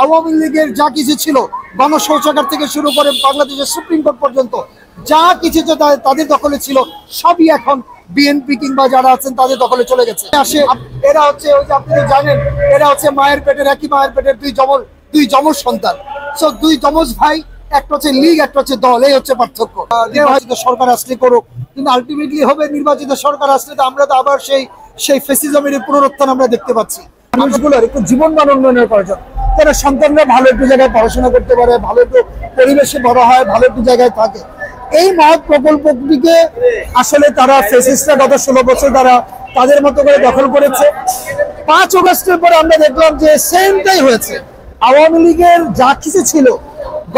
আওয়ামী লীগের যা কিছু ছিল, গণশৌচাগার থেকে শুরু করে বাংলাদেশের সুপ্রিম কোর্ট পর্যন্ত যা কিছু তাদের দখলে ছিল, সবই এখন বিএনপি কিংবা যারা আছেন তাদের দখলে চলে গেছে। আসে এরা হচ্ছে, ওই যে আপনি জানেন, এরা হচ্ছে মায়ের পেটের, একই মায়ের পেটের দুই যমজ সন্তান। সো দুই যমজ ভাই, একটা হচ্ছে লীগ, একটা হচ্ছে দল, এই হচ্ছে পার্থক্য। নির্বাচিত সরকার আসলে করুক, কিন্তু আলটিমেটলি হবে নির্বাচিত সরকার আসলে তো আমরা তো আবার সেই ফ্যাসিজমের পুনরুত্থান আমরা দেখতে পাচ্ছি। মানুষগুলোর একটু জীবন মান উন্নয়নের প্রয়োজন, তারা সন্তানরা ভালো একটু জায়গায় পড়াশোনা করতে পারে, ভালো একটু পরিবেশে বড় হয়, ভালো একটু জায়গায় থাকে। এই মহৎ প্রকল্পটিকে আসলে তারা ফ্যাসিস্টরা গত 16 বছর তারা তাদের মতো করে দখল করেছে। 5 অগস্টের পরে আমরা দেখলাম যে সেমটাই হয়েছে। আওয়ামী লীগের যা কিছু ছিল,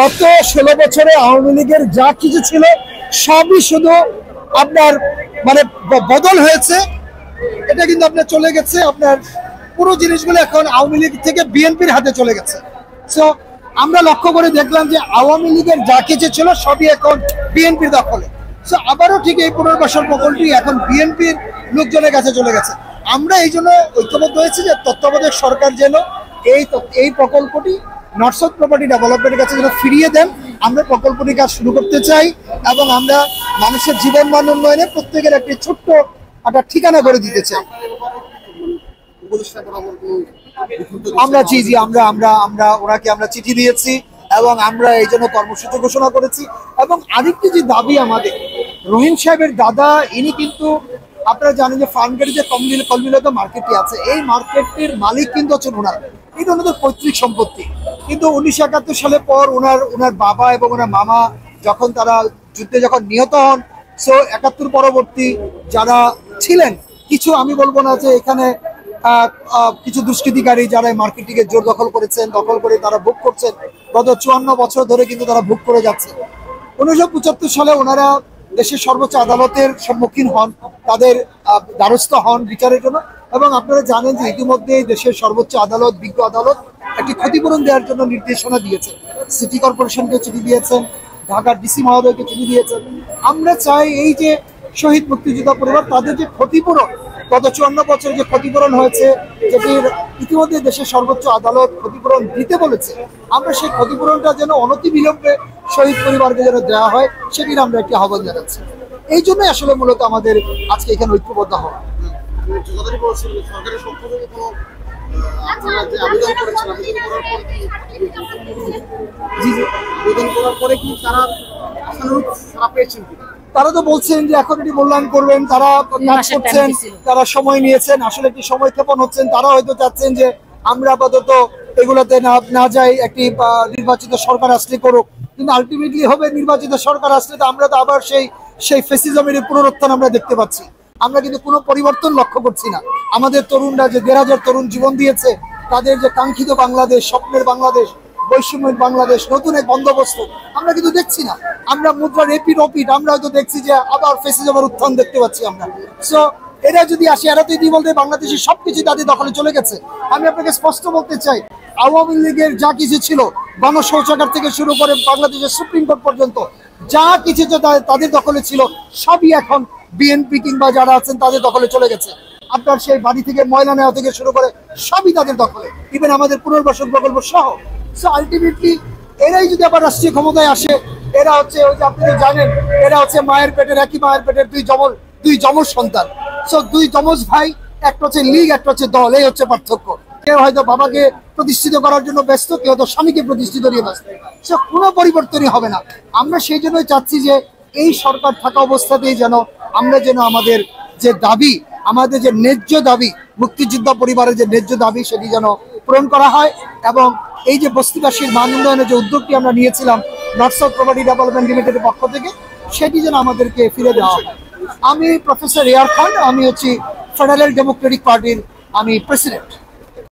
গত 16 বছরে আওয়ামী লীগের যা কিছু ছিল সবই শুধু আপনার মানে বদল হয়েছে। এটা কিন্তু আপনার চলে গেছে, আপনার পুরো জিনিসগুলো এখন আওয়ামী লীগ থেকে বিএনপির হাতে চলে গেছে। সো আমরা লক্ষ্য করে দেখলাম যে আওয়ামী লীগের যা কিছু ছিল সবই এখন বিএনপির দখলে। সো আবারও ঠিক এই পুনর্বাসন প্রকল্পটি এখন বিএনপির লোকজনের কাছে চলে গেছে। আমরা এই জন্য ঐক্যবদ্ধ হয়েছি যে তত্ত্বাবধায়ক সরকার যেন এই প্রকল্পটি নর্থ সাউথ প্রপার্টি ডেভেলপমেন্টের কাছে যেন ফিরিয়ে দেন। আমরা প্রকল্পটি কাজ শুরু করতে চাই এবং আমরা মানুষের জীবন মান উন্নয়নে প্রত্যেকের একটি ছোট্ট একটা ঠিকানা করে দিতে চাই। আমরা আমরা ওনাকে আমরা চিঠি দিয়েছি এবং আমরা এই জন্য কর্মসূচি ঘোষণা করেছি। এবং আরেকটি যে দাবি আমাদের, রহিম সাহেবের দাদা ইনি কিন্তু আপনারা জানেন যে ফার্মগেটে যে কলমিলত মার্কেটটি আছে, এই মার্কেটটির মালিক কিন্তু হচ্ছেন ওনার, এটা ওনাদের পৈতৃক সম্পত্তি। কিন্তু 1971 সালের পর ওনার বাবা এবং ওনার মামা যখন তারা যুদ্ধে যখন নিহত হন, সো 71 পরবর্তী যারা ছিলেন, কিছু আমি বলবো না যে এখানে কিছু দুষ্কৃতিকারী যারা এই মার্কেটটিকে জোর দখল করেছেন, দখল করে তারা ভোগ করছেন, গত 54 বছর ধরে কিন্তু তারা ভোগ করে যাচ্ছে। 1975 সালে ওনারা দেশের সর্বোচ্চ আদালতের সম্মুখীন হন, তাদের দ্বারস্থ হন বিচারের জন্য। এবং আপনারা জানেন যে ইতিমধ্যে দেশের সর্বোচ্চ আদালত, বিজ্ঞ আদালত একটি ক্ষতিপূরণ দেওয়ার জন্য নির্দেশনা দিয়েছে। সিটি কর্পোরেশনকে চিঠি দিয়েছেন, ঢাকার ডিসি মহোদয়কে চিঠি দিয়েছেন। আমরা চাই এই যে শহীদ মুক্তিযোদ্ধা পরিবার, তাদের যে ক্ষতিপূরণ, গত 54 বছর যে ক্ষতিপূরণ হয়েছে, যেটির ইতিমধ্যে দেশের সর্বোচ্চ আদালত ক্ষতিপূরণ দিতে বলেছে, আমরা সেই ক্ষতিপূরণটা যেন অনতিবিলম্বে শহীদ পরিবারকে যেন দেওয়া হয়, সেটির আমরা একটি আহ্বান জানাচ্ছি। এই জন্যই আসলে মূলত আমাদের আজকে এখানে ঐক্যবদ্ধ হওয়া। তারা তো বলছেন যে এখন এটি মূল্যায়ন করবেন, তারা কাজ করছেন, তারা সময় নিয়েছেন, আসলে একটি সময় ক্ষেপণ হচ্ছেন। তারা হয়তো চাচ্ছেন যে আমরা আপাতত এগুলোতে না যাই, একটি নির্বাচিত সরকার আসলে করুক, কিন্তু আলটিমেটলি হবে নির্বাচিত সরকার আসলে তো আমরা তো আবার সেই ফ্যাসিজমের পুনরুত্থান আমরা দেখতে পাচ্ছি। আমরা কিন্তু কোনো পরিবর্তন লক্ষ্য করছি না। আমাদের তরুণরা যে 1,500 তরুণ জীবন দিয়েছে, তাদের যে কাঙ্ক্ষিত বাংলাদেশ, স্বপ্নের বাংলাদেশ, বৈষম্যের বাংলাদেশ, নতুন এক বন্দোবস্ত আমরা কিন্তু দেখছি না। আমরা মুদ্রার এপিড আমরা হয়তো দেখছি যে আবার ফ্যাসিজমের উত্থান দেখতে পাচ্ছি আমরা। সো এরা যদি আসে, এরা তো ইতিমধ্যে বাংলাদেশের সবকিছু তাদের দখলে চলে গেছে। আমি আপনাকে স্পষ্ট বলতে চাই, আওয়ামী লীগের যা কিছু ছিল, গণশৌচাগার থেকে শুরু করে বাংলাদেশের সুপ্রিম কোর্ট পর্যন্ত যা কিছু তাদের দখলে ছিল, সবই এখন বিএনপি কিংবা যারা আছেন তাদের দখলে চলে গেছে। আপনার সেই বাড়ি থেকে ময়লা নেওয়া থেকে শুরু করে সবই তাদের দখলে, ইভেন আমাদের পুনর্বাসন প্রকল্প সহ। সো আলটিমেটলি এরাই যদি আবার রাষ্ট্রীয় ক্ষমতায় আসে, এরা হচ্ছে, ওই যে আপনি জানেন, এরা হচ্ছে মায়ের পেটের, একই মায়ের পেটের দুই যমজ সন্তান। সো দুই যমজ ভাই, একটা হচ্ছে লীগ, একটা হচ্ছে দল, এই হচ্ছে পার্থক্য। কেউ হয়তো বাবাকে প্রতিষ্ঠিত করার জন্য ব্যস্ত, কেউ হয়তো স্বামীকে প্রতিষ্ঠিত নিয়ে ব্যস্ত। সে কোনো পরিবর্তনই হবে না। আমরা সেই জন্যই চাচ্ছি যে এই সরকার থাকা অবস্থাতেই যেন আমরা আমাদের যে দাবি, আমাদের যে ন্যায্য দাবি, মুক্তিযোদ্ধা পরিবারের যে ন্যায্য দাবি, সেটি যেন পূরণ করা হয়। এবং এই যে বস্তিবাসীর মান উন্নয়নের যে উদ্যোগটি আমরা নিয়েছিলাম নর্থ সাউথ প্রপার্টি ডেভেলপমেন্ট লিমিটেডের পক্ষ থেকে, সেটি যেন আমাদেরকে ফিরে দেওয়া হয়। আমি প্রফেসর এয়ার খান, আমি হচ্ছি ফেডারেল ডেমোক্রেটিক পার্টির আমি প্রেসিডেন্ট।